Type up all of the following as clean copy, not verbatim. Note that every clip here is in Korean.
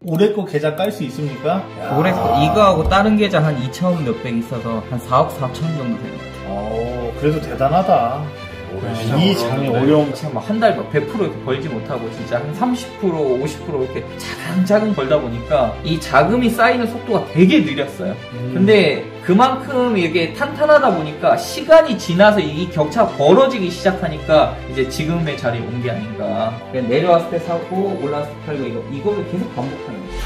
올해 거 계좌 깔 수 있습니까? 올해 거 이거하고 다른 계좌 한 2천 몇백 있어서 한 4억 4천 정도 되는 것 같아요. 그래도 대단하다. 이 장이 어려운. 제가 막 한 달 막 100% 이렇게 벌지 못하고 진짜 한 30%, 50% 이렇게 차근차근 벌다 보니까 이 자금이 쌓이는 속도가 되게 느렸어요. 근데 그만큼 이게 탄탄하다 보니까 시간이 지나서 이 격차가 벌어지기 시작하니까 이제 지금의 자리에 온 게 아닌가. 그냥 내려왔을 때 사고 올라왔을 때 팔고 이거를 계속 반복하는 거예요.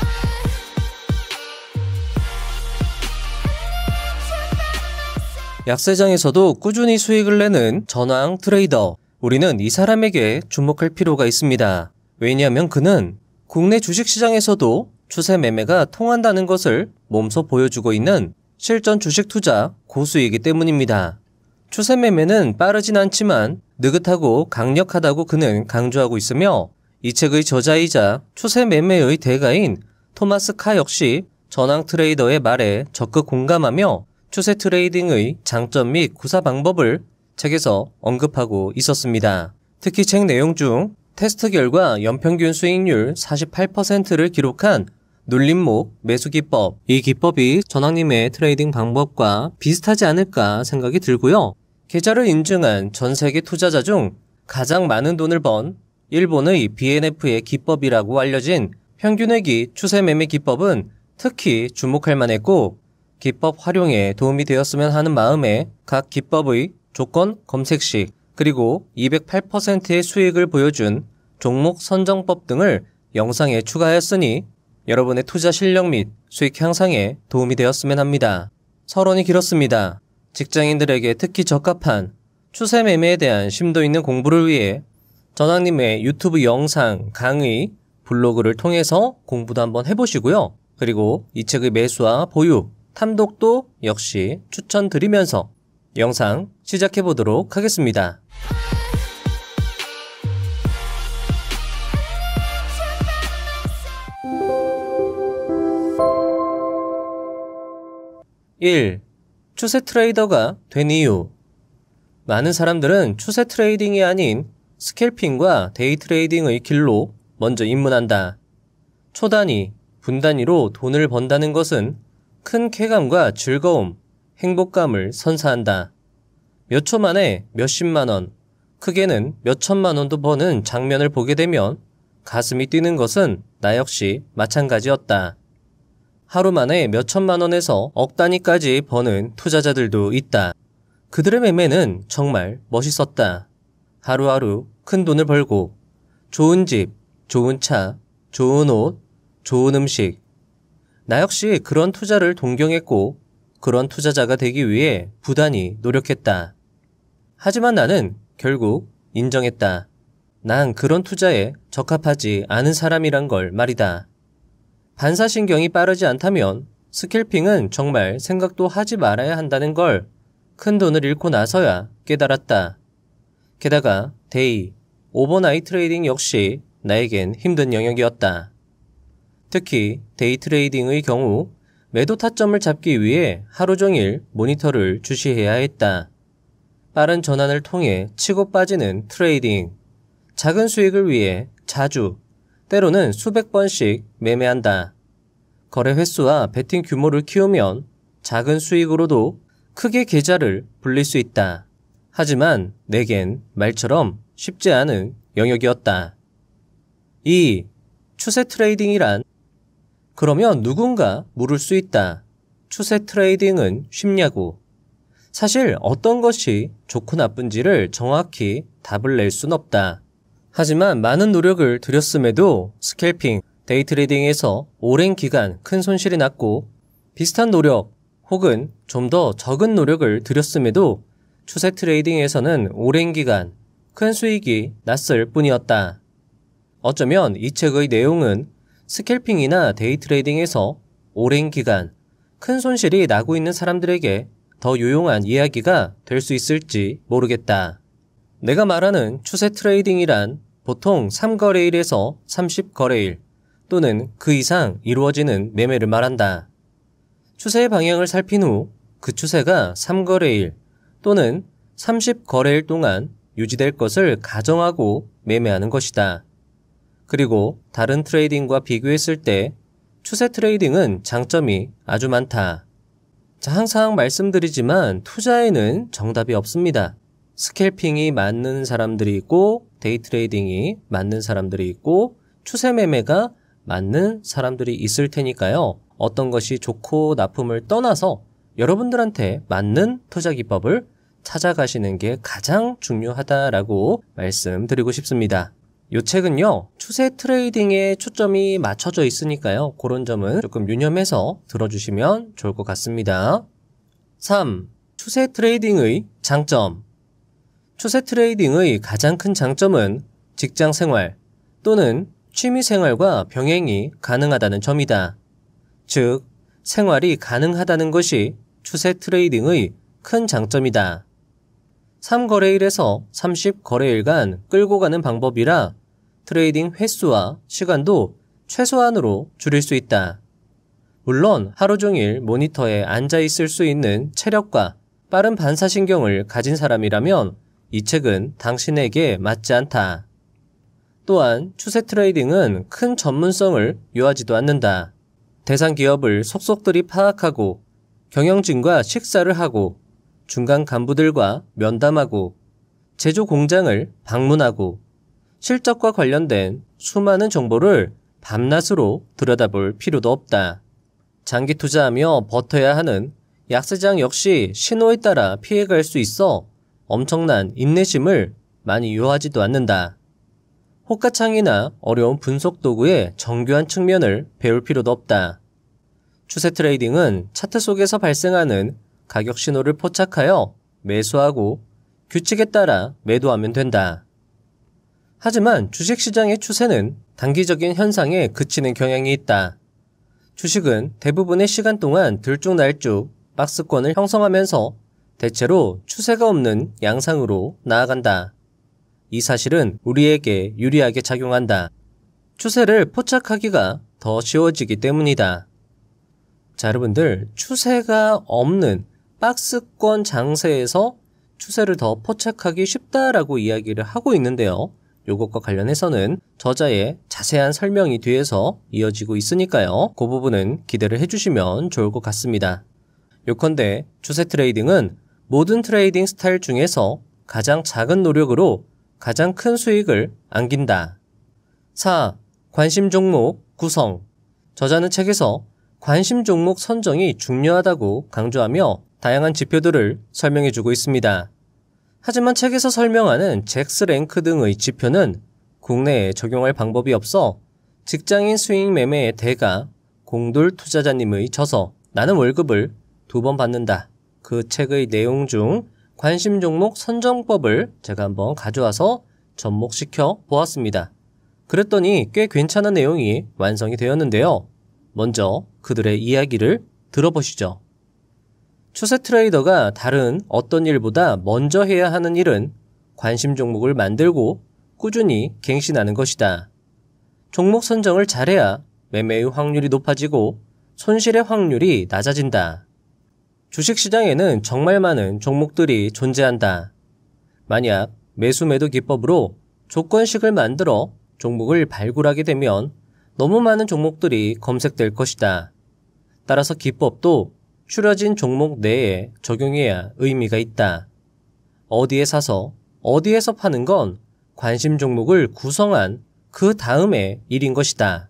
약세장에서도 꾸준히 수익을 내는 전황 트레이더. 우리는 이 사람에게 주목할 필요가 있습니다. 왜냐하면 그는 국내 주식시장에서도 추세 매매가 통한다는 것을 몸소 보여주고 있는 실전 주식 투자 고수이기 때문입니다. 추세 매매는 빠르진 않지만 느긋하고 강력하다고 그는 강조하고 있으며 이 책의 저자이자 추세 매매의 대가인 토마스 카 역시 전황 트레이더의 말에 적극 공감하며 추세 트레이딩의 장점 및 구사 방법을 책에서 언급하고 있었습니다. 특히 책 내용 중 테스트 결과 연평균 수익률 48%를 기록한 눌림목 매수 기법, 이 기법이 전황님의 트레이딩 방법과 비슷하지 않을까 생각이 들고요. 계좌를 인증한 전 세계 투자자 중 가장 많은 돈을 번 일본의 BNF의 기법이라고 알려진 평균회기 추세 매매 기법은 특히 주목할 만했고 기법 활용에 도움이 되었으면 하는 마음에 각 기법의 조건 검색식 그리고 208%의 수익을 보여준 종목 선정법 등을 영상에 추가하였으니 여러분의 투자 실력 및 수익 향상에 도움이 되었으면 합니다. 서론이 길었습니다. 직장인들에게 특히 적합한 추세 매매에 대한 심도 있는 공부를 위해 전황님의 유튜브 영상, 강의, 블로그를 통해서 공부도 한번 해보시고요. 그리고 이 책의 매수와 보유, 탐독도 역시 추천드리면서 영상 시작해 보도록 하겠습니다. (1) 추세 트레이더가 된 이유. 많은 사람들은 추세 트레이딩이 아닌 스캘핑과 데이 트레이딩의 길로 먼저 입문한다. 초단위, 분단위로 돈을 번다는 것은 큰 쾌감과 즐거움, 행복감을 선사한다. 몇 초 만에 몇십만 원, 크게는 몇천만 원도 버는 장면을 보게 되면 가슴이 뛰는 것은 나 역시 마찬가지였다. 하루 만에 몇천만 원에서 억 단위까지 버는 투자자들도 있다. 그들의 매매는 정말 멋있었다. 하루하루 큰 돈을 벌고 좋은 집, 좋은 차, 좋은 옷, 좋은 음식. 나 역시 그런 투자를 동경했고 그런 투자자가 되기 위해 부단히 노력했다. 하지만 나는 결국 인정했다. 난 그런 투자에 적합하지 않은 사람이란 걸 말이다. 반사신경이 빠르지 않다면 스캘핑은 정말 생각도 하지 말아야 한다는 걸 큰 돈을 잃고 나서야 깨달았다. 게다가 데이, 오버나잇 트레이딩 역시 나에겐 힘든 영역이었다. 특히 데이 트레이딩의 경우 매도 타점을 잡기 위해 하루 종일 모니터를 주시해야 했다. 빠른 전환을 통해 치고 빠지는 트레이딩, 작은 수익을 위해 자주, 때로는 수백 번씩 매매한다. 거래 횟수와 베팅 규모를 키우면 작은 수익으로도 크게 계좌를 불릴 수 있다. 하지만 내겐 말처럼 쉽지 않은 영역이었다. 2. 추세 트레이딩이란? 그러면 누군가 물을 수 있다. 추세 트레이딩은 쉽냐고. 사실 어떤 것이 좋고 나쁜지를 정확히 답을 낼 순 없다. 하지만 많은 노력을 들였음에도 스캘핑, 데이 트레이딩에서 오랜 기간 큰 손실이 났고 비슷한 노력 혹은 좀 더 적은 노력을 들였음에도 추세 트레이딩에서는 오랜 기간 큰 수익이 났을 뿐이었다. 어쩌면 이 책의 내용은 스캘핑이나 데이 트레이딩에서 오랜 기간 큰 손실이 나고 있는 사람들에게 더 유용한 이야기가 될 수 있을지 모르겠다. 내가 말하는 추세 트레이딩이란 보통 3거래일에서 30거래일 또는 그 이상 이루어지는 매매를 말한다. 추세의 방향을 살핀 후 그 추세가 3거래일 또는 30거래일 동안 유지될 것을 가정하고 매매하는 것이다. 그리고 다른 트레이딩과 비교했을 때 추세 트레이딩은 장점이 아주 많다. 자, 항상 말씀드리지만 투자에는 정답이 없습니다. 스캘핑이 맞는 사람들이 있고 데이 트레이딩이 맞는 사람들이 있고 추세 매매가 맞는 사람들이 있을 테니까요. 어떤 것이 좋고 나쁨을 떠나서 여러분들한테 맞는 투자 기법을 찾아가시는 게 가장 중요하다라고 말씀드리고 싶습니다. 이 책은요, 추세 트레이딩에 초점이 맞춰져 있으니까요. 그런 점은 조금 유념해서 들어주시면 좋을 것 같습니다. 3. 추세 트레이딩의 장점. 추세 트레이딩의 가장 큰 장점은 직장 생활 또는 취미 생활과 병행이 가능하다는 점이다. 즉, 생활이 가능하다는 것이 추세 트레이딩의 큰 장점이다. 3거래일에서 30거래일간 끌고 가는 방법이라 트레이딩 횟수와 시간도 최소한으로 줄일 수 있다. 물론 하루 종일 모니터에 앉아 있을 수 있는 체력과 빠른 반사신경을 가진 사람이라면 이 책은 당신에게 맞지 않다. 또한 추세 트레이딩은 큰 전문성을 요하지도 않는다. 대상 기업을 속속들이 파악하고 경영진과 식사를 하고 중간 간부들과 면담하고 제조 공장을 방문하고 실적과 관련된 수많은 정보를 밤낮으로 들여다볼 필요도 없다. 장기 투자하며 버텨야 하는 약세장 역시 신호에 따라 피해갈 수 있어 엄청난 인내심을 많이 요하지도 않는다. 호가창이나 어려운 분석 도구의 정교한 측면을 배울 필요도 없다. 추세 트레이딩은 차트 속에서 발생하는 가격 신호를 포착하여 매수하고 규칙에 따라 매도하면 된다. 하지만 주식시장의 추세는 단기적인 현상에 그치는 경향이 있다. 주식은 대부분의 시간 동안 들쭉날쭉 박스권을 형성하면서 대체로 추세가 없는 양상으로 나아간다. 이 사실은 우리에게 유리하게 작용한다. 추세를 포착하기가 더 쉬워지기 때문이다. 자, 여러분들, 추세가 없는 박스권 장세에서 추세를 더 포착하기 쉽다라고 이야기를 하고 있는데요. 요것과 관련해서는 저자의 자세한 설명이 뒤에서 이어지고 있으니까요. 그 부분은 기대를 해주시면 좋을 것 같습니다. 요컨대 추세 트레이딩은 모든 트레이딩 스타일 중에서 가장 작은 노력으로 가장 큰 수익을 안긴다. 4. 관심 종목 구성. 저자는 책에서 관심 종목 선정이 중요하다고 강조하며 다양한 지표들을 설명해주고 있습니다. 하지만 책에서 설명하는 잭스랭크 등의 지표는 국내에 적용할 방법이 없어 직장인 스윙 매매의 대가 공돌 투자자님의 저서 나는 월급을 2번 받는다. 그 책의 내용 중 관심 종목 선정법을 제가 한번 가져와서 접목시켜 보았습니다. 그랬더니 꽤 괜찮은 내용이 완성이 되었는데요. 먼저 그들의 이야기를 들어보시죠. 추세 트레이더가 다른 어떤 일보다 먼저 해야 하는 일은 관심 종목을 만들고 꾸준히 갱신하는 것이다. 종목 선정을 잘해야 매매의 확률이 높아지고 손실의 확률이 낮아진다. 주식시장에는 정말 많은 종목들이 존재한다. 만약 매수 매도 기법으로 조건식을 만들어 종목을 발굴하게 되면 너무 많은 종목들이 검색될 것이다. 따라서 기법도 추려진 종목 내에 적용해야 의미가 있다. 어디에 사서 어디에서 파는 건 관심 종목을 구성한 그 다음의 일인 것이다.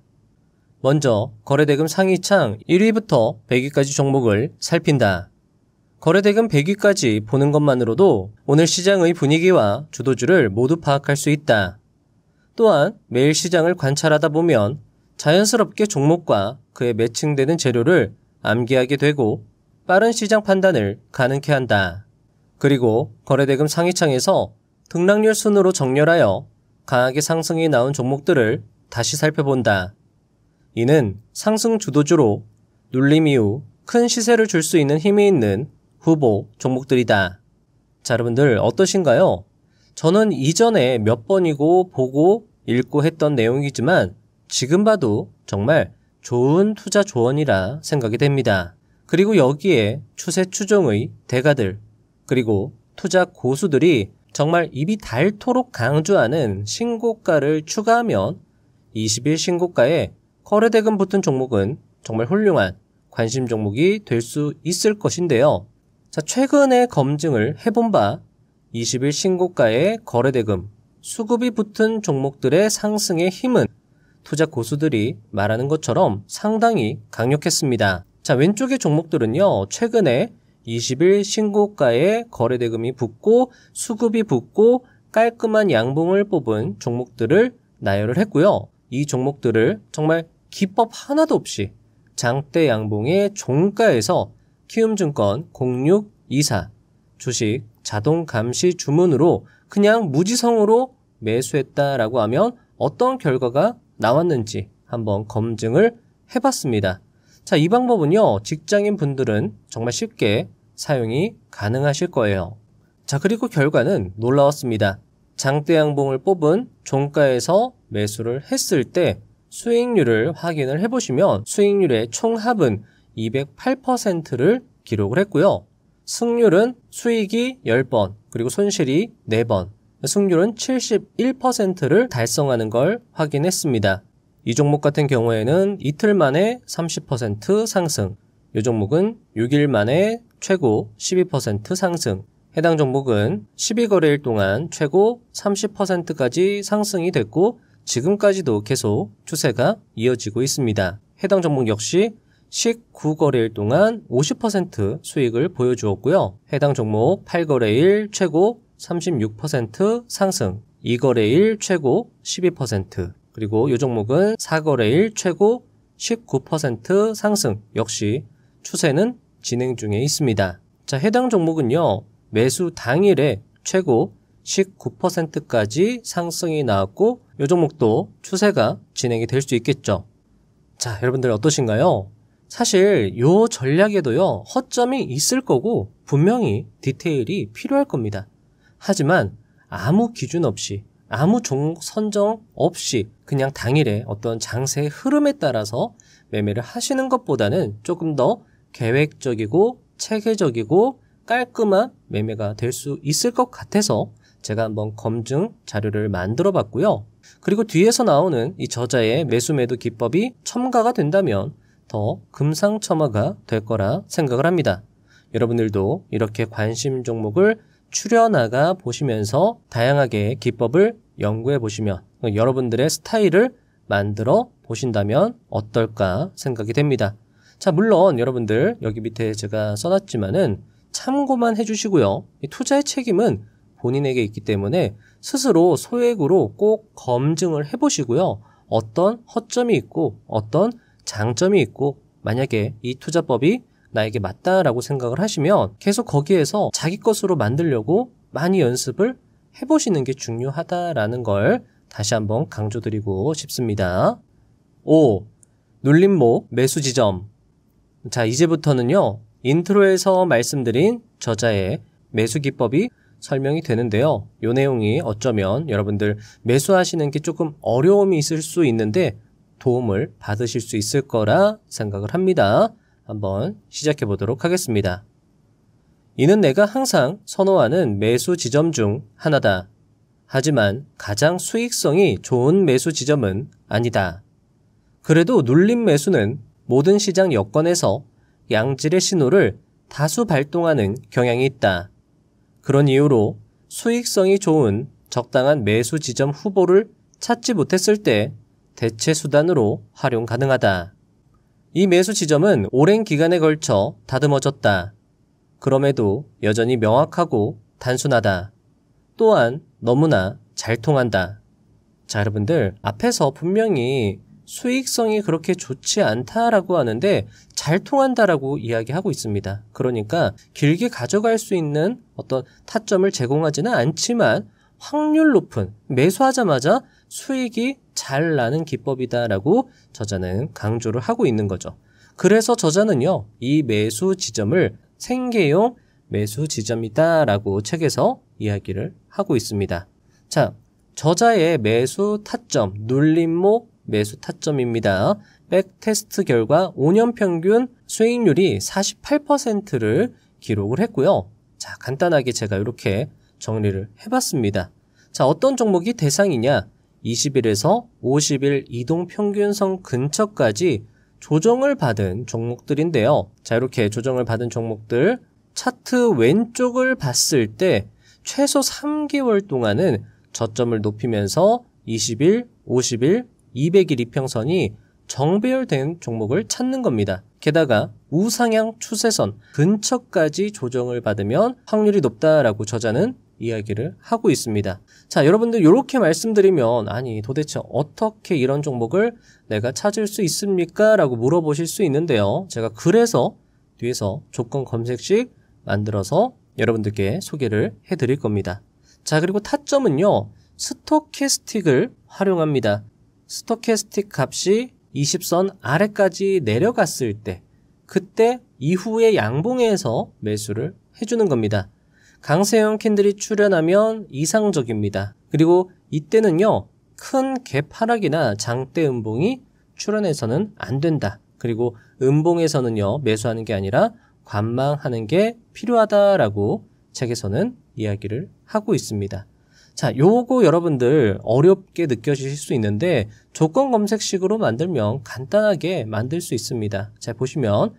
먼저 거래대금 상위창 1위부터 100위까지 종목을 살핀다. 거래대금 100위까지 보는 것만으로도 오늘 시장의 분위기와 주도주를 모두 파악할 수 있다. 또한 매일 시장을 관찰하다 보면 자연스럽게 종목과 그에 매칭되는 재료를 암기하게 되고 빠른 시장 판단을 가능케 한다. 그리고 거래대금 상위창에서 등락률 순으로 정렬하여 강하게 상승이 나온 종목들을 다시 살펴본다. 이는 상승 주도주로 눌림 이후 큰 시세를 줄 수 있는 힘이 있는 후보 종목들이다. 자, 여러분들 어떠신가요? 저는 이전에 몇 번이고 보고 읽고 했던 내용이지만 지금 봐도 정말 좋은 투자 조언이라 생각이 됩니다. 그리고 여기에 추세 추종의 대가들, 그리고 투자 고수들이 정말 입이 닳도록 강조하는 신고가를 추가하면 20일 신고가에 거래대금 붙은 종목은 정말 훌륭한 관심 종목이 될 수 있을 것인데요. 자, 최근에 검증을 해본 바 20일 신고가의 거래대금, 수급이 붙은 종목들의 상승의 힘은 투자 고수들이 말하는 것처럼 상당히 강력했습니다. 자, 왼쪽의 종목들은요, 최근에 20일 신고가의 거래대금이 붙고 수급이 붙고 깔끔한 양봉을 뽑은 종목들을 나열을 했고요. 이 종목들을 정말 기법 하나도 없이 장대 양봉의 종가에서 키움증권 0624 주식 자동 감시 주문으로 그냥 무지성으로 매수했다라고 하면 어떤 결과가 나왔는지 한번 검증을 해봤습니다. 자, 이 방법은요, 직장인 분들은 정말 쉽게 사용이 가능하실 거예요. 자, 그리고 결과는 놀라웠습니다. 장대 양봉을 뽑은 종가에서 매수를 했을 때 수익률을 확인을 해보시면 수익률의 총합은 208%를 기록을 했고요. 승률은 수익이 10번, 그리고 손실이 4번, 승률은 71%를 달성하는 걸 확인했습니다. 이 종목 같은 경우에는 이틀 만에 30% 상승, 이 종목은 6일 만에 최고 12% 상승, 해당 종목은 12거래일 동안 최고 30%까지 상승이 됐고 지금까지도 계속 추세가 이어지고 있습니다. 해당 종목 역시 19거래일 동안 50% 수익을 보여주었고요. 해당 종목 8거래일 최고 36% 상승, 2거래일 최고 12%, 그리고 이 종목은 4거래일 최고 19% 상승, 역시 추세는 진행 중에 있습니다. 자, 해당 종목은요, 매수 당일에 최고 19%까지 상승이 나왔고 이 종목도 추세가 진행이 될 수 있겠죠. 자, 여러분들 어떠신가요? 사실 이 전략에도요, 허점이 있을 거고 분명히 디테일이 필요할 겁니다. 하지만 아무 기준 없이, 아무 종목 선정 없이 그냥 당일에 어떤 장세의 흐름에 따라서 매매를 하시는 것보다는 조금 더 계획적이고 체계적이고 깔끔한 매매가 될 수 있을 것 같아서 제가 한번 검증 자료를 만들어 봤고요. 그리고 뒤에서 나오는 이 저자의 매수 매도 기법이 첨가가 된다면 더 금상첨화가 될 거라 생각을 합니다. 여러분들도 이렇게 관심 종목을 추려나가 보시면서 다양하게 기법을 연구해 보시면 여러분들의 스타일을 만들어 보신다면 어떨까 생각이 됩니다. 자, 물론 여러분들 여기 밑에 제가 써놨지만은 참고만 해주시고요. 이 투자의 책임은 본인에게 있기 때문에 스스로 소액으로 꼭 검증을 해보시고요. 어떤 허점이 있고 어떤 장점이 있고 만약에 이 투자법이 나에게 맞다라고 생각을 하시면 계속 거기에서 자기 것으로 만들려고 많이 연습을 해보시는 게 중요하다라는 걸 다시 한번 강조드리고 싶습니다. 5. 눌림목 매수 지점. 자, 이제부터는요, 인트로에서 말씀드린 저자의 매수 기법이 설명이 되는데요. 이 내용이 어쩌면 여러분들 매수하시는 게 조금 어려움이 있을 수 있는데 도움을 받으실 수 있을 거라 생각을 합니다. 한번 시작해 보도록 하겠습니다. 이는 내가 항상 선호하는 매수 지점 중 하나다. 하지만 가장 수익성이 좋은 매수 지점은 아니다. 그래도 눌림 매수는 모든 시장 여건에서 양질의 신호를 다수 발동하는 경향이 있다. 그런 이유로 수익성이 좋은 적당한 매수 지점 후보를 찾지 못했을 때 대체 수단으로 활용 가능하다. 이 매수 지점은 오랜 기간에 걸쳐 다듬어졌다. 그럼에도 여전히 명확하고 단순하다. 또한 너무나 잘 통한다. 자, 여러분들 앞에서 분명히 수익성이 그렇게 좋지 않다라고 하는데 잘 통한다라고 이야기하고 있습니다. 그러니까 길게 가져갈 수 있는 어떤 타점을 제공하지는 않지만 확률 높은 매수하자마자 수익이 잘 나는 기법이다라고 저자는 강조를 하고 있는 거죠. 그래서 저자는요, 이 매수 지점을 생계용 매수 지점이다라고 책에서 이야기를 하고 있습니다. 자, 저자의 매수 타점, 눌림목 매수 타점입니다. 백테스트 결과 5년 평균 수익률이 48%를 기록을 했고요. 자, 간단하게 제가 이렇게 정리를 해봤습니다. 자, 어떤 종목이 대상이냐? 20일에서 50일 이동평균선 근처까지 조정을 받은 종목들인데요. 자, 이렇게 조정을 받은 종목들 차트 왼쪽을 봤을 때 최소 3개월 동안은 저점을 높이면서 20일, 50일, 200일 이평선이 정배열된 종목을 찾는 겁니다. 게다가 우상향 추세선 근처까지 조정을 받으면 확률이 높다라고 저자는 이야기를 하고 있습니다. 자, 여러분들 이렇게 말씀드리면 아니 도대체 어떻게 이런 종목을 내가 찾을 수 있습니까? 라고 물어보실 수 있는데요. 제가 그래서 뒤에서 조건 검색식 만들어서 여러분들께 소개를 해드릴 겁니다. 자, 그리고 타점은요. 스토캐스틱을 활용합니다. 스토캐스틱 값이 20선 아래까지 내려갔을 때 그때 이후에 양봉에서 매수를 해주는 겁니다. 강세형 캔들이 출현하면 이상적입니다. 그리고 이때는요. 큰 갭 하락이나 장대 음봉이 출현해서는 안 된다. 그리고 음봉에서는요. 매수하는 게 아니라 관망하는 게 필요하다라고 책에서는 이야기를 하고 있습니다. 자, 요거 여러분들 어렵게 느껴지실 수 있는데 조건 검색식으로 만들면 간단하게 만들 수 있습니다. 자, 보시면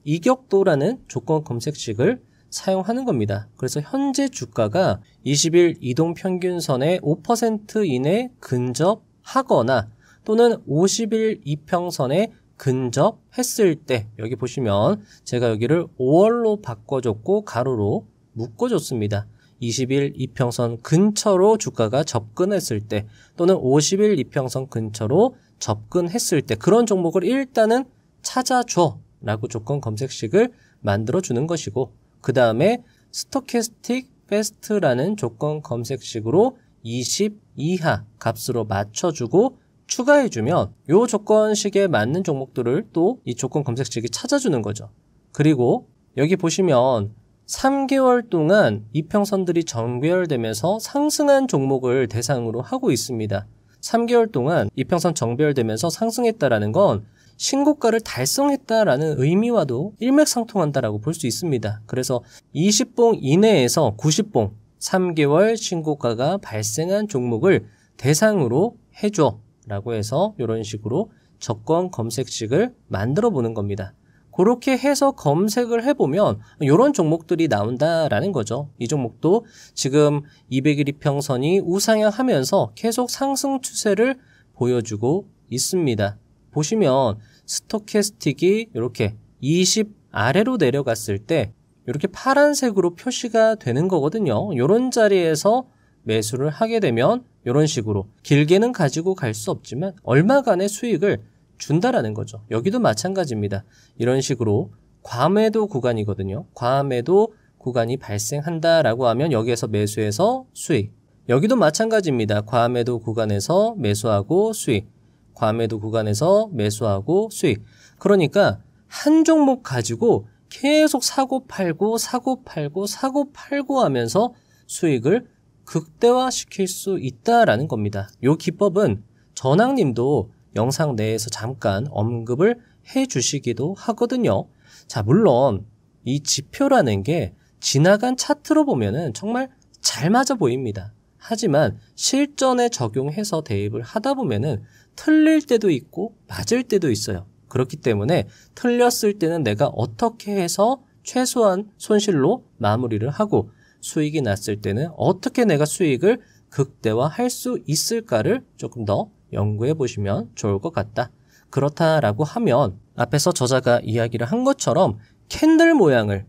이격도라는 조건 검색식을 사용하는 겁니다. 그래서 현재 주가가 20일 이동평균선의 5% 이내 근접하거나 또는 50일 이평선에 근접했을 때 여기 보시면 제가 여기를 5월로 바꿔줬고 가로로 묶어줬습니다. 20일 이평선 근처로 주가가 접근했을 때 또는 50일 이평선 근처로 접근했을 때 그런 종목을 일단은 찾아줘 라고 조건 검색식을 만들어주는 것이고 그 다음에 스토캐스틱 베스트라는 조건 검색식으로 20 이하 값으로 맞춰주고 추가해주면 이 조건식에 맞는 종목들을 또 이 조건 검색식이 찾아주는 거죠. 그리고 여기 보시면 3개월 동안 이평선들이 정배열되면서 상승한 종목을 대상으로 하고 있습니다. 3개월 동안 이평선 정배열되면서 상승했다라는 건 신고가를 달성했다라는 의미와도 일맥상통한다라고 볼 수 있습니다. 그래서 20봉 이내에서 90봉 3개월 신고가가 발생한 종목을 대상으로 해줘 라고 해서 이런 식으로 조건 검색식을 만들어 보는 겁니다. 그렇게 해서 검색을 해보면 이런 종목들이 나온다라는 거죠. 이 종목도 지금 200일 이평선이 우상향하면서 계속 상승 추세를 보여주고 있습니다. 보시면 스토캐스틱이 이렇게 20 아래로 내려갔을 때 이렇게 파란색으로 표시가 되는 거거든요. 이런 자리에서 매수를 하게 되면 이런 식으로 길게는 가지고 갈 수 없지만 얼마간의 수익을 준다라는 거죠. 여기도 마찬가지입니다. 이런 식으로 과매도 구간이거든요. 과매도 구간이 발생한다라고 하면 여기에서 매수해서 수익. 여기도 마찬가지입니다. 과매도 구간에서 매수하고 수익. 과매도 구간에서 매수하고 수익. 그러니까 한 종목 가지고 계속 사고 팔고 사고 팔고 사고 팔고 하면서 수익을 극대화시킬 수 있다라는 겁니다. 이 기법은 전학님도 영상 내에서 잠깐 언급을 해주시기도 하거든요. 자, 물론 이 지표라는 게 지나간 차트로 보면은 정말 잘 맞아 보입니다. 하지만 실전에 적용해서 대입을 하다 보면은 틀릴 때도 있고 맞을 때도 있어요. 그렇기 때문에 틀렸을 때는 내가 어떻게 해서 최소한 손실로 마무리를 하고 수익이 났을 때는 어떻게 내가 수익을 극대화할 수 있을까를 조금 더 연구해 보시면 좋을 것 같다. 그렇다라고 하면 앞에서 저자가 이야기를 한 것처럼 캔들 모양을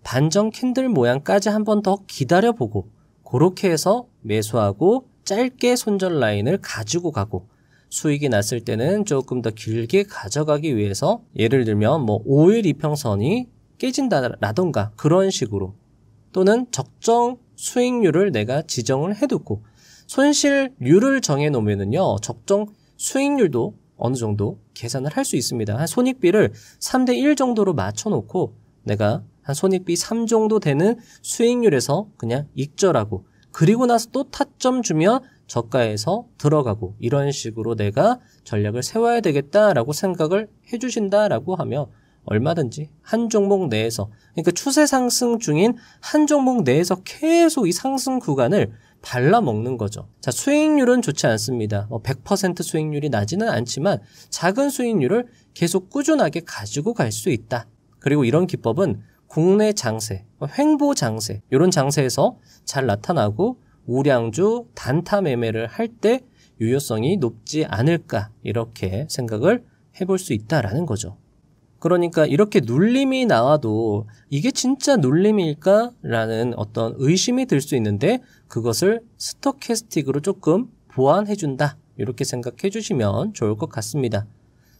반전 캔들 모양까지 한 번 더 기다려보고 그렇게 해서 매수하고 짧게 손절 라인을 가지고 가고 수익이 났을 때는 조금 더 길게 가져가기 위해서 예를 들면 뭐 5일 이평선이 깨진다라던가 그런 식으로 또는 적정 수익률을 내가 지정을 해두고 손실률을 정해놓으면은요 적정 수익률도 어느 정도 계산을 할 수 있습니다. 한 손익비를 3대1 정도로 맞춰놓고 내가 한 손익비 3 정도 되는 수익률에서 그냥 익절하고 그리고 나서 또 타점 주면 저가에서 들어가고 이런 식으로 내가 전략을 세워야 되겠다라고 생각을 해주신다라고 하면 얼마든지 한 종목 내에서 그러니까 추세 상승 중인 한 종목 내에서 계속 이 상승 구간을 발라 먹는 거죠. 자, 수익률은 좋지 않습니다. 100% 수익률이 나지는 않지만 작은 수익률을 계속 꾸준하게 가지고 갈 수 있다. 그리고 이런 기법은 국내 장세, 횡보 장세, 이런 장세에서 잘 나타나고 우량주 단타 매매를 할 때 유효성이 높지 않을까 이렇게 생각을 해볼 수 있다라는 거죠. 그러니까 이렇게 눌림이 나와도 이게 진짜 눌림일까? 라는 어떤 의심이 들 수 있는데 그것을 스토캐스틱으로 조금 보완해준다. 이렇게 생각해 주시면 좋을 것 같습니다.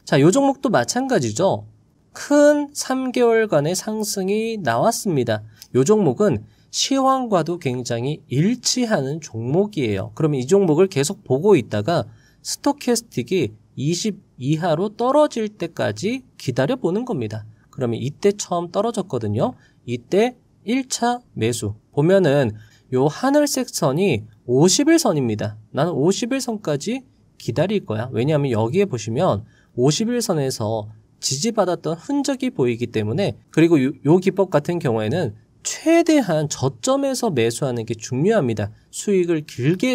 자, 요 종목도 마찬가지죠. 큰 3개월간의 상승이 나왔습니다. 요 종목은 시황과도 굉장히 일치하는 종목이에요. 그러면 이 종목을 계속 보고 있다가 스토캐스틱이 20 이하로 떨어질 때까지 기다려보는 겁니다. 그러면 이때 처음 떨어졌거든요. 이때 1차 매수. 보면은 요 하늘색 선이 50일선입니다. 나는 50일선까지 기다릴 거야. 왜냐하면 여기에 보시면 50일선에서 지지받았던 흔적이 보이기 때문에 그리고 요 기법 같은 경우에는 최대한 저점에서 매수하는 게 중요합니다. 수익을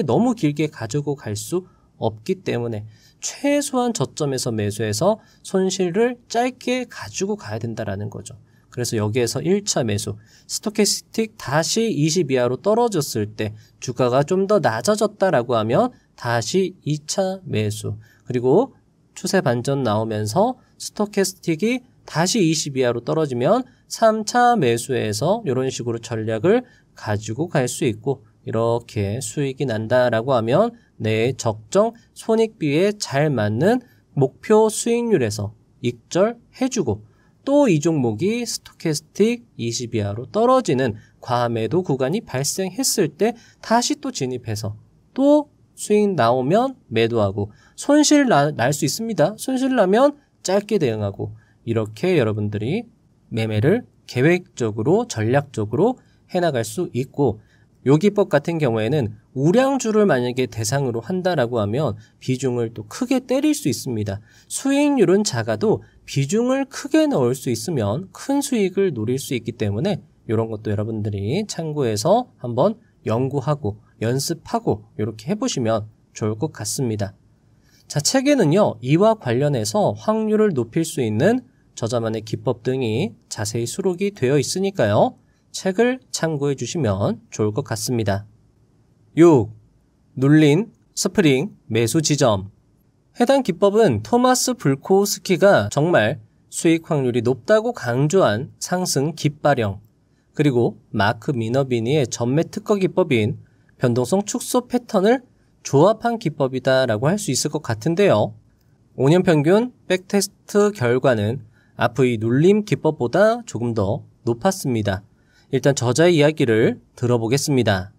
너무 길게 가지고 갈 수 없기 때문에 최소한 저점에서 매수해서 손실을 짧게 가지고 가야 된다라는 거죠. 그래서 여기에서 1차 매수, 스토캐스틱 다시 20 이하로 떨어졌을 때 주가가 좀 더 낮아졌다라고 하면 다시 2차 매수, 그리고 추세 반전 나오면서 스토캐스틱이 다시 20 이하로 떨어지면 3차 매수해서 이런 식으로 전략을 가지고 갈 수 있고 이렇게 수익이 난다라고 하면 내 적정 손익비에 잘 맞는 목표 수익률에서 익절해주고 또 이 종목이 스토캐스틱 20 이하로 떨어지는 과매도 구간이 발생했을 때 다시 또 진입해서 또 수익 나오면 매도하고 손실 날 수 있습니다. 손실 나면 짧게 대응하고 이렇게 여러분들이 매매를 계획적으로 전략적으로 해나갈 수 있고 요 기법 같은 경우에는 우량주를 만약에 대상으로 한다라고 하면 비중을 또 크게 때릴 수 있습니다. 수익률은 작아도 비중을 크게 넣을 수 있으면 큰 수익을 노릴 수 있기 때문에 이런 것도 여러분들이 참고해서 한번 연구하고 연습하고 이렇게 해보시면 좋을 것 같습니다. 자, 책에는요, 이와 관련해서 확률을 높일 수 있는 저자만의 기법 등이 자세히 수록이 되어 있으니까요. 책을 참고해 주시면 좋을 것 같습니다. 6. 눌린 스프링 매수 지점. 해당 기법은 토마스 불코우스키가 정말 수익 확률이 높다고 강조한 상승 깃발형, 그리고 마크 미너비니의 전매 특허 기법인 변동성 축소 패턴을 조합한 기법이다라고 할 수 있을 것 같은데요. 5년 평균 백테스트 결과는 앞의 눌림 기법보다 조금 더 높았습니다. 일단 저자의 이야기를 들어보겠습니다.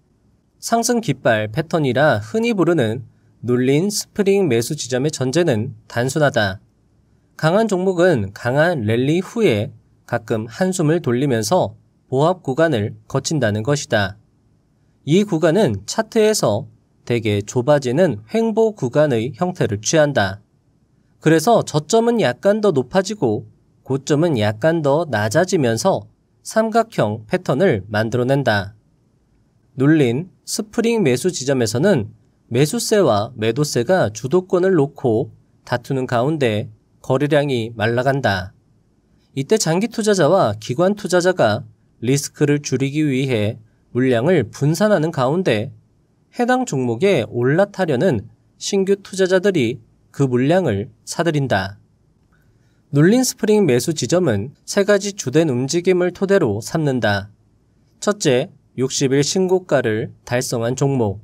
상승 깃발 패턴이라 흔히 부르는 눌린 스프링 매수 지점의 전제는 단순하다. 강한 종목은 강한 랠리 후에 가끔 한숨을 돌리면서 보합 구간을 거친다는 것이다. 이 구간은 차트에서 대개 좁아지는 횡보 구간의 형태를 취한다. 그래서 저점은 약간 더 높아지고 고점은 약간 더 낮아지면서 삼각형 패턴을 만들어낸다. 눌린 스프링 매수 지점에서는 매수세와 매도세가 주도권을 놓고 다투는 가운데 거래량이 말라간다. 이때 장기 투자자와 기관 투자자가 리스크를 줄이기 위해 물량을 분산하는 가운데 해당 종목에 올라타려는 신규 투자자들이 그 물량을 사들인다. 눌린 스프링 매수 지점은 세 가지 주된 움직임을 토대로 삼는다. 첫째, 60일 신고가를 달성한 종목.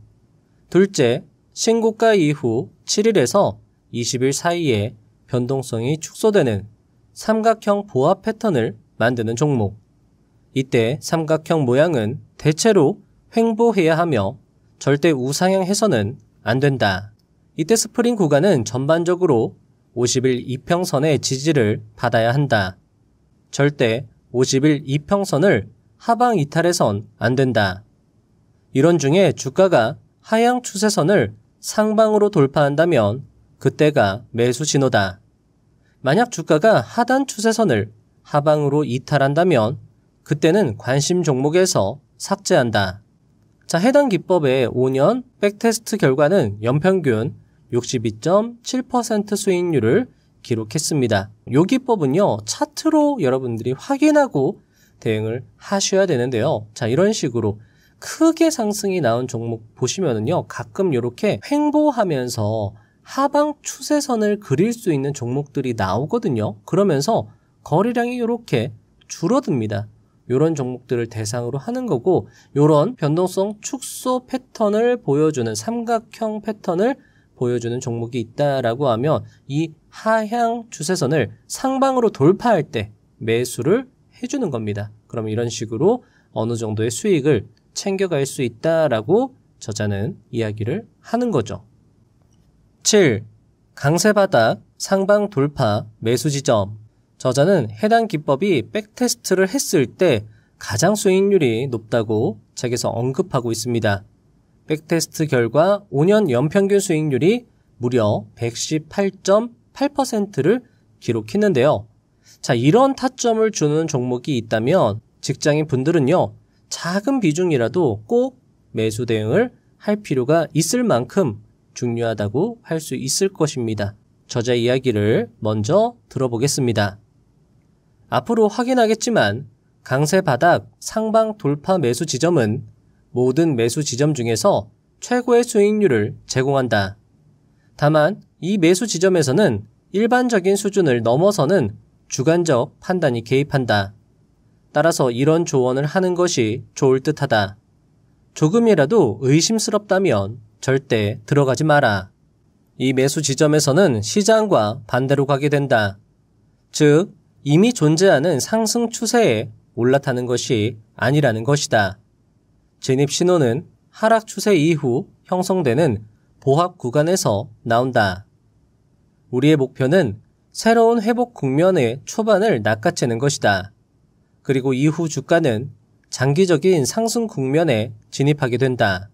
둘째, 신고가 이후 7일에서 20일 사이에 변동성이 축소되는 삼각형 보합 패턴을 만드는 종목. 이때 삼각형 모양은 대체로 횡보해야 하며 절대 우상향 해서는 안 된다. 이때 스프링 구간은 전반적으로 50일 이평선의 지지를 받아야 한다. 절대 50일 이평선을 하방 이탈해선 안 된다. 이런 중에 주가가 하향 추세선을 상방으로 돌파한다면 그때가 매수 신호다. 만약 주가가 하단 추세선을 하방으로 이탈한다면 그때는 관심 종목에서 삭제한다. 자, 해당 기법의 5년 백테스트 결과는 연평균 62.7% 수익률을 기록했습니다. 이 기법은요, 차트로 여러분들이 확인하고 대응을 하셔야 되는데요. 자, 이런 식으로 크게 상승이 나온 종목 보시면은요, 가끔 이렇게 횡보하면서 하방 추세선을 그릴 수 있는 종목들이 나오거든요. 그러면서 거래량이 이렇게 줄어듭니다. 이런 종목들을 대상으로 하는 거고, 이런 변동성 축소 패턴을 보여주는 삼각형 패턴을 보여주는 종목이 있다라고 하면 이 하향 추세선을 상방으로 돌파할 때 매수를 해주는 겁니다. 그럼 이런 식으로 어느 정도의 수익을 챙겨갈 수 있다라고 저자는 이야기를 하는 거죠. 7. 강세바닥 상방 돌파 매수 지점. 저자는 해당 기법이 백테스트를 했을 때 가장 수익률이 높다고 책에서 언급하고 있습니다. 백테스트 결과 5년 연평균 수익률이 무려 118.8%를 기록했는데요. 자, 이런 타점을 주는 종목이 있다면 직장인 분들은요, 작은 비중이라도 꼭 매수 대응을 할 필요가 있을 만큼 중요하다고 할 수 있을 것입니다. 저자 이야기를 먼저 들어보겠습니다. 앞으로 확인하겠지만 강세 바닥 상방 돌파 매수 지점은 모든 매수 지점 중에서 최고의 수익률을 제공한다. 다만 이 매수 지점에서는 일반적인 수준을 넘어서는 주관적 판단이 개입한다. 따라서 이런 조언을 하는 것이 좋을 듯하다. 조금이라도 의심스럽다면 절대 들어가지 마라. 이 매수 지점에서는 시장과 반대로 가게 된다. 즉, 이미 존재하는 상승 추세에 올라타는 것이 아니라는 것이다. 진입 신호는 하락 추세 이후 형성되는 보합 구간에서 나온다. 우리의 목표는 새로운 회복 국면의 초반을 낚아채는 것이다. 그리고 이후 주가는 장기적인 상승 국면에 진입하게 된다.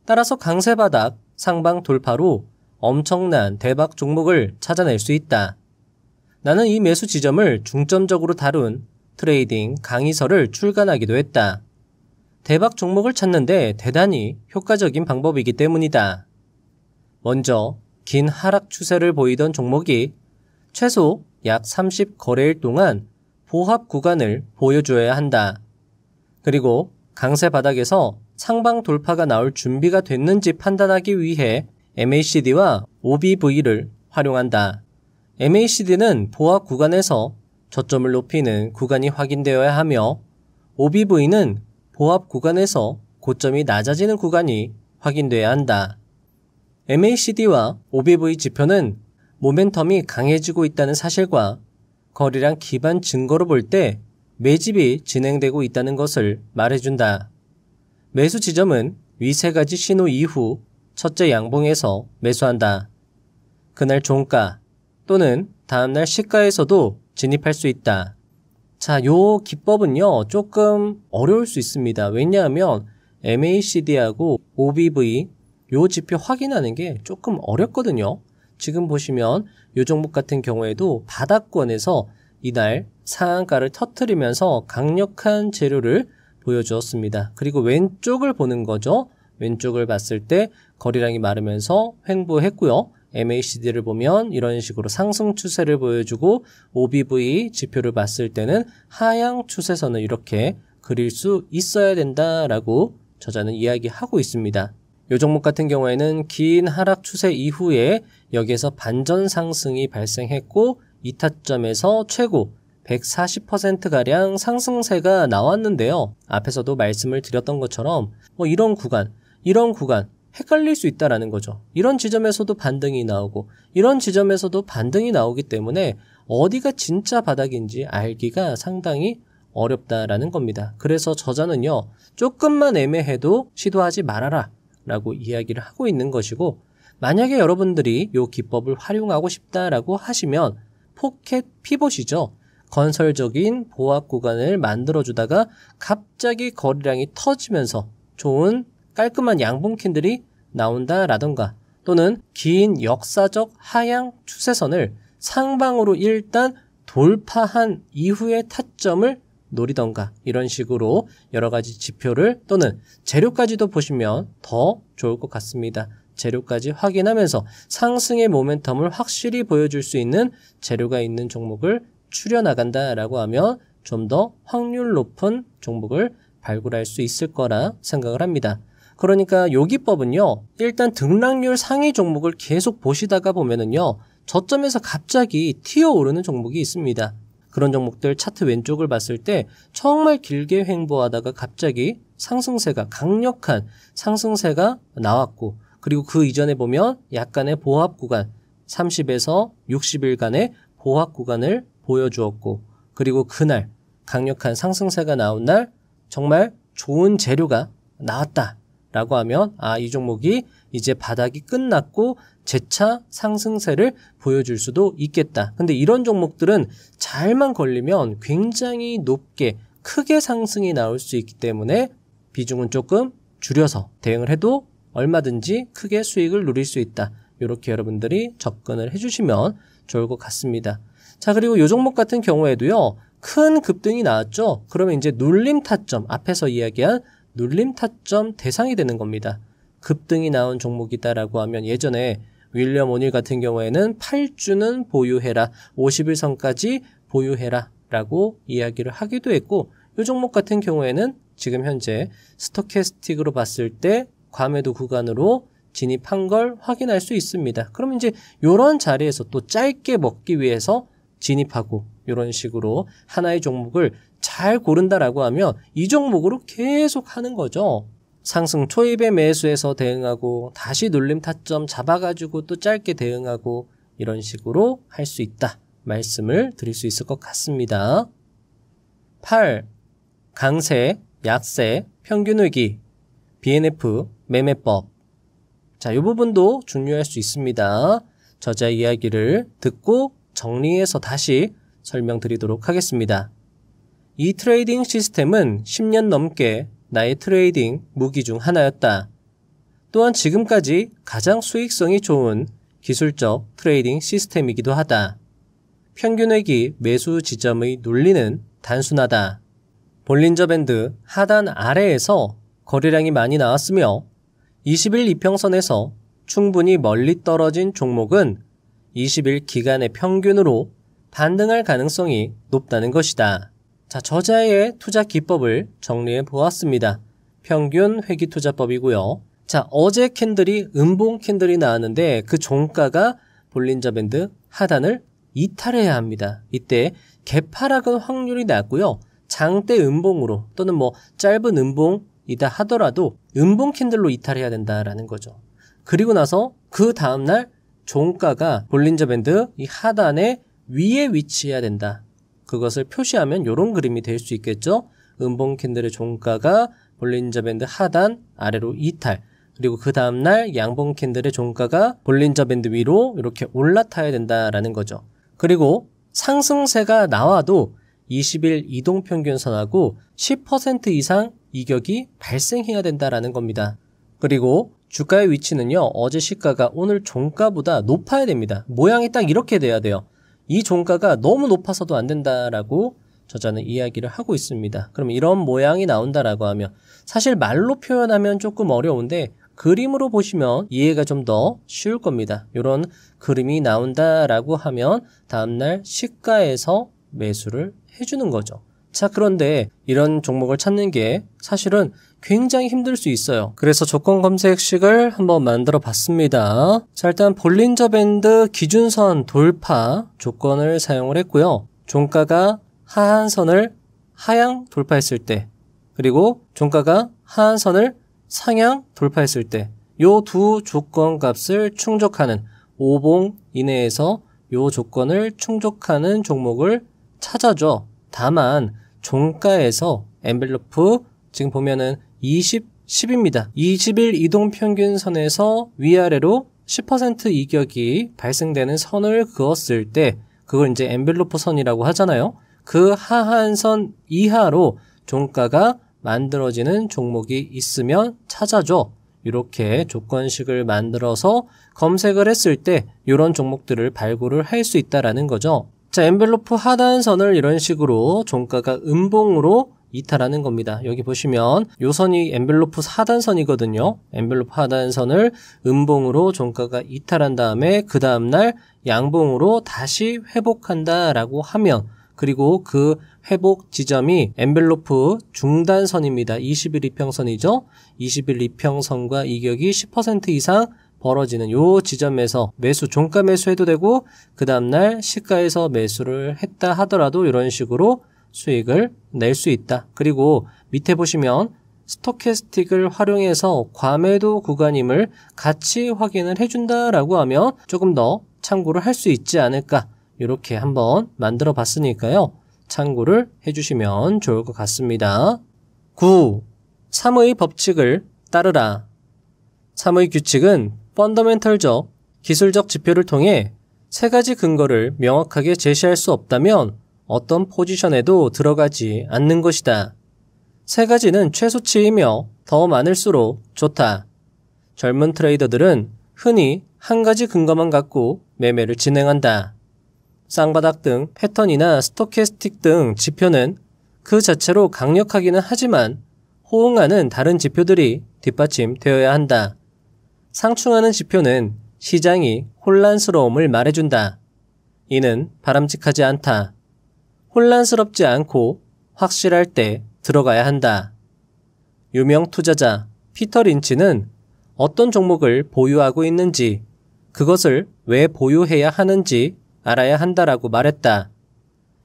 따라서 강세바닥 상방 돌파로 엄청난 대박 종목을 찾아낼 수 있다. 나는 이 매수 지점을 중점적으로 다룬 트레이딩 강의서를 출간하기도 했다. 대박 종목을 찾는데 대단히 효과적인 방법이기 때문이다. 먼저 긴 하락 추세를 보이던 종목이 최소 약 30거래일 동안 보합 구간을 보여줘야 한다. 그리고 강세 바닥에서 상방 돌파가 나올 준비가 됐는지 판단하기 위해 MACD와 OBV를 활용한다. MACD는 보합 구간에서 저점을 높이는 구간이 확인되어야 하며 OBV는 보합 구간에서 고점이 낮아지는 구간이 확인돼야 한다. MACD와 OBV 지표는 모멘텀이 강해지고 있다는 사실과 거래량 기반 증거로 볼 때 매집이 진행되고 있다는 것을 말해준다. 매수 지점은 위 세 가지 신호 이후 첫째 양봉에서 매수한다. 그날 종가 또는 다음날 시가에서도 진입할 수 있다. 자, 요 기법은요, 조금 어려울 수 있습니다. 왜냐하면 MACD하고 OBV 요 지표 확인하는 게 조금 어렵거든요. 지금 보시면 요 종목 같은 경우에도 바닥권에서 이날 상한가를 터뜨리면서 강력한 재료를 보여주었습니다. 그리고 왼쪽을 보는 거죠. 왼쪽을 봤을 때 거래량이 마르면서 횡보했고요. MACD를 보면 이런 식으로 상승 추세를 보여주고 OBV 지표를 봤을 때는 하향 추세선을 이렇게 그릴 수 있어야 된다라고 저자는 이야기하고 있습니다. 이 종목 같은 경우에는 긴 하락 추세 이후에 여기에서 반전 상승이 발생했고 이 타점에서 최고 140%가량 상승세가 나왔는데요. 앞에서도 말씀을 드렸던 것처럼 이런 구간 헷갈릴 수 있다라는 거죠. 이런 지점에서도 반등이 나오고 이런 지점에서도 반등이 나오기 때문에 어디가 진짜 바닥인지 알기가 상당히 어렵다라는 겁니다. 그래서 저자는요, 조금만 애매해도 시도하지 말아라 라고 이야기를 하고 있는 것이고, 만약에 여러분들이 이 기법을 활용하고 싶다라고 하시면 포켓 피봇이죠. 건설적인 보합 구간을 만들어주다가 갑자기 거래량이 터지면서 좋은 깔끔한 양봉 캔들이 나온다라던가, 또는 긴 역사적 하향 추세선을 상방으로 일단 돌파한 이후의 타점을 노리던가 이런 식으로 여러 가지 지표를 또는 재료까지도 보시면 더 좋을 것 같습니다. 재료까지 확인하면서 상승의 모멘텀을 확실히 보여줄 수 있는 재료가 있는 종목을 추려나간다라고 하면 좀 더 확률 높은 종목을 발굴할 수 있을 거라 생각을 합니다. 그러니까 요 기법은요, 일단 등락률 상위 종목을 계속 보시다가 보면은요, 저점에서 갑자기 튀어오르는 종목이 있습니다. 그런 종목들 차트 왼쪽을 봤을 때 정말 길게 횡보하다가 갑자기 상승세가, 강력한 상승세가 나왔고, 그리고 그 이전에 보면 약간의 보합 구간, 30에서 60일간의 보합 구간을 보여주었고, 그리고 그날 강력한 상승세가 나온 날 정말 좋은 재료가 나왔다라고 하면 이 종목이 이제 바닥이 끝났고 재차 상승세를 보여줄 수도 있겠다. 근데 이런 종목들은 잘만 걸리면 굉장히 높게 크게 상승이 나올 수 있기 때문에 비중은 조금 줄여서 대응을 해도 얼마든지 크게 수익을 누릴 수 있다. 이렇게 여러분들이 접근을 해주시면 좋을 것 같습니다. 자, 그리고 이 종목 같은 경우에도요, 큰 급등이 나왔죠. 그러면 이제 눌림 타점, 앞에서 이야기한 눌림 타점 대상이 되는 겁니다. 급등이 나온 종목이다라고 하면 예전에 윌리엄 오닐 같은 경우에는 8주는 보유해라, 50일선까지 보유해라 라고 이야기를 하기도 했고, 이 종목 같은 경우에는 지금 현재 스토캐스틱으로 봤을 때 과매도 구간으로 진입한 걸 확인할 수 있습니다. 그러면 이제 이런 자리에서 또 짧게 먹기 위해서 진입하고 이런 식으로 하나의 종목을 잘 고른다라고 하면 이 종목으로 계속 하는 거죠. 상승 초입에 매수해서 대응하고 다시 눌림 타점 잡아가지고 또 짧게 대응하고 이런 식으로 할 수 있다 말씀을 드릴 수 있을 것 같습니다. 8. 강세, 약세, 평균의기, BNF, 매매법. 자, 이 부분도 중요할 수 있습니다. 저자 이야기를 듣고 정리해서 다시 설명드리도록 하겠습니다. 이 트레이딩 시스템은 10년 넘게 나의 트레이딩 무기 중 하나였다. 또한 지금까지 가장 수익성이 좋은 기술적 트레이딩 시스템이기도 하다. 평균의기 매수 지점의 논리는 단순하다. 볼린저 밴드 하단 아래에서 거래량이 많이 나왔으며 20일 이평선에서 충분히 멀리 떨어진 종목은 20일 기간의 평균으로 반등할 가능성이 높다는 것이다. 자, 저자의 투자 기법을 정리해 보았습니다. 평균 회귀 투자법이고요. 자, 어제 캔들이 음봉 캔들이 나왔는데 그 종가가 볼린저 밴드 하단을 이탈해야 합니다. 이때 개파락은 확률이 낮고요. 장대 음봉으로 또는 짧은 음봉이다 하더라도 음봉 캔들로 이탈해야 된다라는 거죠. 그리고 나서 그 다음날 종가가 볼린저 밴드 이 하단의 위에 위치해야 된다. 그것을 표시하면 이런 그림이 될 수 있겠죠. 음봉 캔들의 종가가 볼린저 밴드 하단 아래로 이탈, 그리고 그 다음날 양봉 캔들의 종가가 볼린저 밴드 위로 이렇게 올라타야 된다라는 거죠. 그리고 상승세가 나와도 20일 이동평균선하고 10% 이상 이격이 발생해야 된다라는 겁니다. 그리고 주가의 위치는요, 어제 시가가 오늘 종가보다 높아야 됩니다. 모양이 딱 이렇게 돼야 돼요. 이 종가가 너무 높아서도 안 된다라고 저자는 이야기를 하고 있습니다. 그럼 이런 모양이 나온다라고 하면 사실 말로 표현하면 조금 어려운데 그림으로 보시면 이해가 좀 더 쉬울 겁니다. 이런 그림이 나온다라고 하면 다음날 시가에서 매수를 해주는 거죠. 자, 그런데 이런 종목을 찾는 게 사실은 굉장히 힘들 수 있어요. 그래서 조건 검색식을 한번 만들어 봤습니다. 자, 일단 볼린저 밴드 기준선 돌파 조건을 사용을 했고요. 종가가 하한선을 하향 돌파했을 때, 그리고 종가가 하한선을 상향 돌파했을 때, 요 두 조건 값을 충족하는 5봉 이내에서 요 조건을 충족하는 종목을 찾아줘. 다만 종가에서 엔벨로프 지금 보면은 10입니다. 20일 이동평균선에서 위아래로 10% 이격이 발생되는 선을 그었을 때 그걸 이제 엔벨로프 선이라고 하잖아요. 그 하한선 이하로 종가가 만들어지는 종목이 있으면 찾아줘. 이렇게 조건식을 만들어서 검색을 했을 때 이런 종목들을 발굴을 할 수 있다라는 거죠. 자, 엔벨로프 하단선을 이런 식으로 종가가 음봉으로 이탈하는 겁니다. 여기 보시면 요 선이 엔벨로프 하단선이거든요. 엔벨로프 하단선을 음봉으로 종가가 이탈한 다음에 그 다음날 양봉으로 다시 회복한다라고 하면, 그리고 그 회복 지점이 엔벨로프 중단선입니다. 20일 이평선이죠. 20일 이평선과 이격이 10% 이상 벌어지는 요 지점에서 매수, 종가 매수해도 되고 그 다음날 시가에서 매수를 했다 하더라도 이런 식으로 수익을 낼 수 있다. 그리고 밑에 보시면 스토캐스틱을 활용해서 과매도 구간임을 같이 확인을 해준다라고 하면 조금 더 참고를 할 수 있지 않을까, 이렇게 한번 만들어 봤으니까요. 참고를 해주시면 좋을 것 같습니다. 9. 3의 법칙을 따르라. 3의 규칙은 펀더멘털적, 기술적 지표를 통해 세 가지 근거를 명확하게 제시할 수 없다면 어떤 포지션에도 들어가지 않는 것이다. 세 가지는 최소치이며 더 많을수록 좋다. 젊은 트레이더들은 흔히 한 가지 근거만 갖고 매매를 진행한다. 쌍바닥 등 패턴이나 스토캐스틱 등 지표는 그 자체로 강력하기는 하지만 호응하는 다른 지표들이 뒷받침되어야 한다. 상충하는 지표는 시장이 혼란스러움을 말해준다. 이는 바람직하지 않다. 혼란스럽지 않고 확실할 때 들어가야 한다. 유명 투자자 피터 린치는 어떤 종목을 보유하고 있는지, 그것을 왜 보유해야 하는지 알아야 한다라고 말했다.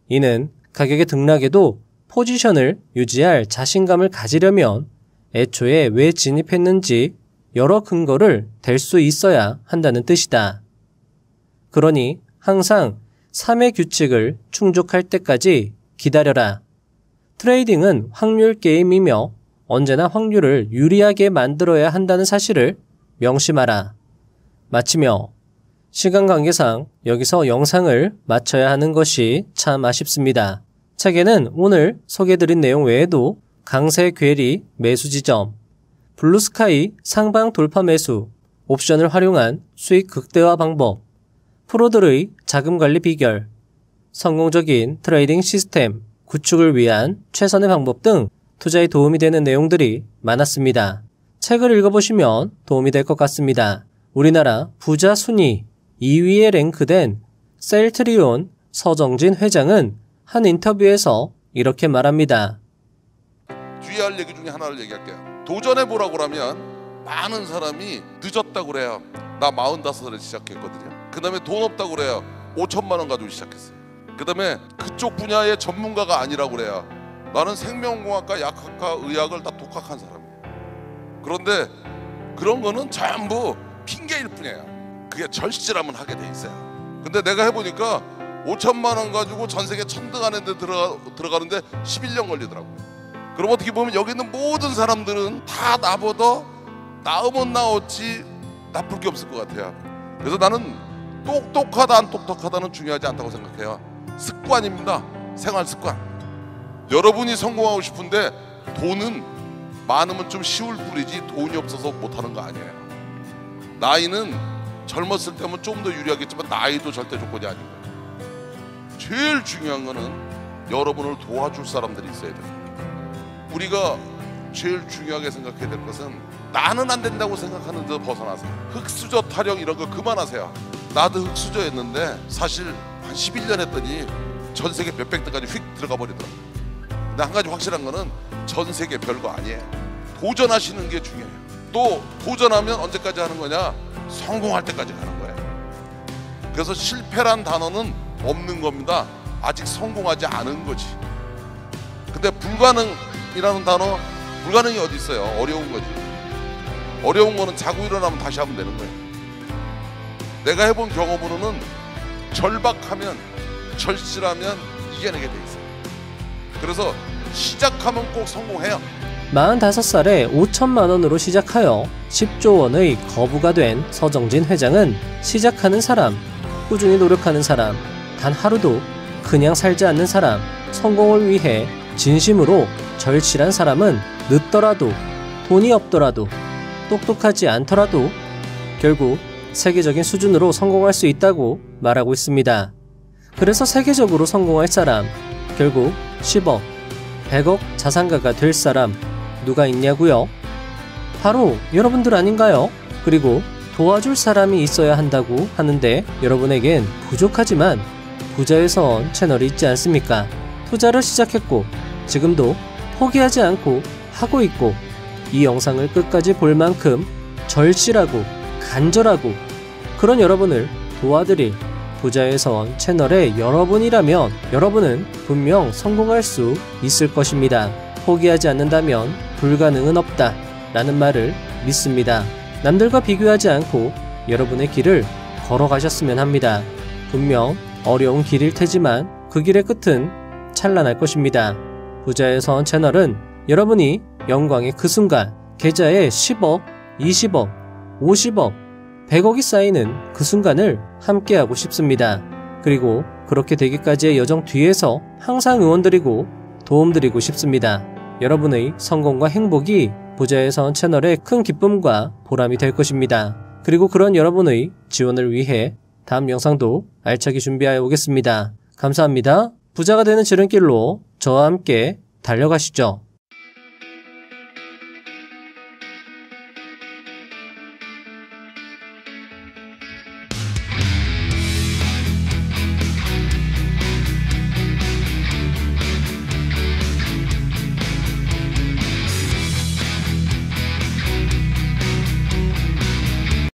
이는 가격의 등락에도 포지션을 유지할 자신감을 가지려면 애초에 왜 진입했는지 여러 근거를 댈 수 있어야 한다는 뜻이다. 그러니 항상 3의 규칙을 충족할 때까지 기다려라. 트레이딩은 확률 게임이며 언제나 확률을 유리하게 만들어야 한다는 사실을 명심하라. 마치며 시간 관계상 여기서 영상을 마쳐야 하는 것이 참 아쉽습니다. 책에는 오늘 소개해드린 내용 외에도 강세 괴리 매수 지점, 블루스카이 상방 돌파 매수, 옵션을 활용한 수익 극대화 방법, 프로들의 자금 관리 비결, 성공적인 트레이딩 시스템 구축을 위한 최선의 방법 등 투자에 도움이 되는 내용들이 많았습니다. 책을 읽어보시면 도움이 될 것 같습니다. 우리나라 부자 순위 2위에 랭크된 셀트리온 서정진 회장은 한 인터뷰에서 이렇게 말합니다. 주의할 얘기 중에 하나를 얘기할게요. 도전해보라고 하면 많은 사람이 늦었다고 그래요. 나 45살에 시작했거든요. 그 다음에 돈 없다고 그래요. 5천만 원 가지고 시작했어요. 그 다음에 그쪽 분야의 전문가가 아니라고 그래요. 나는 생명공학과, 약학과, 의학을 다 독학한 사람이에요. 그런데 그런 거는 전부 핑계일 뿐이에요. 그게 절실하면 하게 돼 있어요. 근데 내가 해보니까 5천만 원 가지고 전 세계 천등 안에 들어가는데 11년 걸리더라고요. 그럼 어떻게 보면 여기 있는 모든 사람들은 다 나보다 나으면 나었지 나쁠 게 없을 것 같아요. 그래서 나는 똑똑하다 안 똑똑하다는 중요하지 않다고 생각해요. 습관입니다. 생활 습관. 여러분이 성공하고 싶은데 돈은 많으면 좀 쉬울 뿐이지 돈이 없어서 못하는 거 아니에요. 나이는 젊었을 때면 좀 더 유리하겠지만 나이도 절대 조건이 아니에요. 제일 중요한 거는 여러분을 도와줄 사람들이 있어야 돼요. 우리가 제일 중요하게 생각해야 될 것은 나는 안 된다고 생각하는 데 벗어나세요. 흑수저 타령 이런 거 그만하세요. 나도 흑수저였는데 사실 한 11년 했더니 전 세계 몇백 등까지 휙 들어가 버리더라고요. 근데 한 가지 확실한 거는 전 세계 별거 아니에요. 도전하시는 게 중요해요. 또 도전하면 언제까지 하는 거냐? 성공할 때까지 가는 거예요. 그래서 실패란 단어는 없는 겁니다. 아직 성공하지 않은 거지. 근데 불가능이라는 단어, 불가능이 어디 있어요? 어려운 거지. 어려운 거는 자고 일어나면 다시 하면 되는 거예요. 내가 해본 경험으로는 절박하면, 절실하면 이겨내게 돼 있어요. 그래서 시작하면 꼭 성공해요. 45살에 5천만 원으로 시작하여 10조 원의 거부가 된 서정진 회장은 시작하는 사람, 꾸준히 노력하는 사람, 단 하루도 그냥 살지 않는 사람, 성공을 위해 진심으로 절실한 사람은 늦더라도, 돈이 없더라도, 똑똑하지 않더라도 결국 세계적인 수준으로 성공할 수 있다고 말하고 있습니다. 그래서 세계적으로 성공할 사람, 결국 10억, 100억 자산가가 될 사람 누가 있냐고요? 바로 여러분들 아닌가요? 그리고 도와줄 사람이 있어야 한다고 하는데 여러분에겐 부족하지만 부자의 선 채널이 있지 않습니까? 투자를 시작했고 지금도 포기하지 않고 하고 있고 이 영상을 끝까지 볼 만큼 절실하고 간절하고 그런 여러분을 도와드릴 부자의 선 채널의 여러분이라면 여러분은 분명 성공할 수 있을 것입니다. 포기하지 않는다면 불가능은 없다 라는 말을 믿습니다. 남들과 비교하지 않고 여러분의 길을 걸어가셨으면 합니다. 분명 어려운 길일 테지만 그 길의 끝은 찬란할 것입니다. 부자의 선 채널은 여러분이 영광의 그 순간 계좌에 10억, 20억, 50억, 100억이 쌓이는 그 순간을 함께하고 싶습니다. 그리고 그렇게 되기까지의 여정 뒤에서 항상 응원드리고 도움드리고 싶습니다. 여러분의 성공과 행복이 부자의 선 채널의 큰 기쁨과 보람이 될 것입니다. 그리고 그런 여러분의 지원을 위해 다음 영상도 알차게 준비하여 오겠습니다. 감사합니다. 부자가 되는 지름길로 저와 함께 달려가시죠.